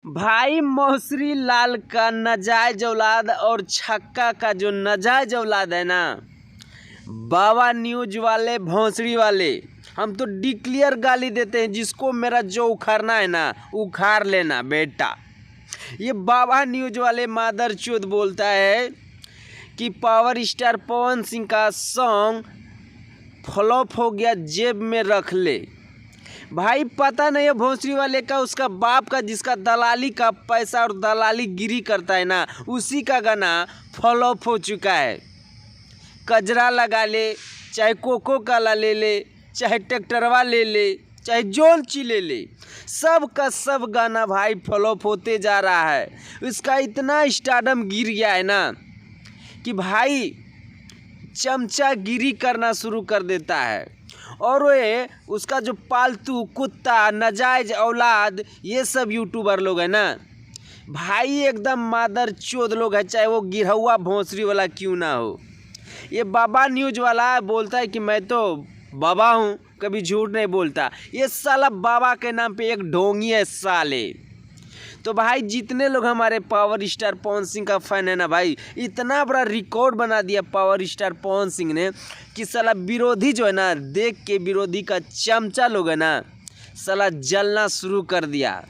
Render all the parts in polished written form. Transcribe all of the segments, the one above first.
भाई मौसरी लाल का नाजायज औलाद और छक्का का जो नाजायज औलाद है ना, बाबा न्यूज वाले भोंसड़ी वाले हम तो डिक्लियर गाली देते हैं। जिसको मेरा जो उखाड़ना है ना उखाड़ लेना बेटा। ये बाबा न्यूज वाले मादरचोद बोलता है कि पावर स्टार पवन सिंह का सॉन्ग फ्लॉप हो गया, जेब में रख ले। भाई पता नहीं है भोंसरी वाले का, उसका बाप का, जिसका दलाली का पैसा और दलाली गिरी करता है ना, उसी का गाना फ्लॉप हो चुका है। कजरा लगा ले, चाहे कोको काला ले ले, चाहे ट्रैक्टरवा ले ले, चाहे जोन ची ले ले, सब का सब गाना भाई फ्लॉप होते जा रहा है। उसका इतना स्टारडम गिर गया है ना कि भाई चमचागिरी करना शुरू कर देता है। और वे उसका जो पालतू कुत्ता, नाजायज औलाद, ये सब यूट्यूबर लोग हैं ना भाई, एकदम मादर चोद लोग हैं, चाहे वो गिरहुआ भोंसरी वाला क्यों ना हो। ये बाबा न्यूज वाला बोलता है कि मैं तो बाबा हूँ, कभी झूठ नहीं बोलता। ये साला बाबा के नाम पे एक ढोंगी है साले। तो भाई जितने लोग हमारे पावर स्टार पवन सिंह का फ़ैन है ना भाई, इतना बड़ा रिकॉर्ड बना दिया पावर स्टार पवन सिंह ने कि साला विरोधी जो है ना, देख के विरोधी का चमचा लोग है ना, साला जलना शुरू कर दिया।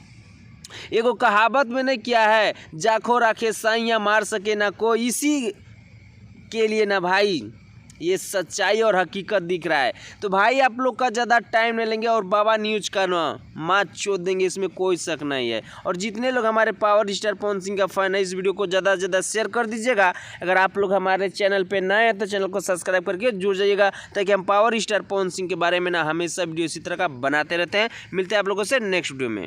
एगो कहावत मैंने किया है, जाखो राखे साइयाँ मार सके ना कोई, इसी के लिए ना भाई ये सच्चाई और हकीकत दिख रहा है। तो भाई आप लोग का ज़्यादा टाइम नहीं लेंगे और बाबा न्यूज का ना मात चोद देंगे, इसमें कोई शक नहीं है। और जितने लोग हमारे पावर स्टार पवन सिंह का फ़ैन है, इस वीडियो को ज़्यादा से ज़्यादा शेयर कर दीजिएगा। अगर आप लोग हमारे चैनल पे नए हैं तो चैनल को सब्सक्राइब करके जुड़ जाइएगा, ताकि हम पावर स्टार पवन सिंह के बारे में ना हमेशा वीडियो इसी तरह का बनाते रहते हैं। मिलते हैं आप लोगों से नेक्स्ट वीडियो में।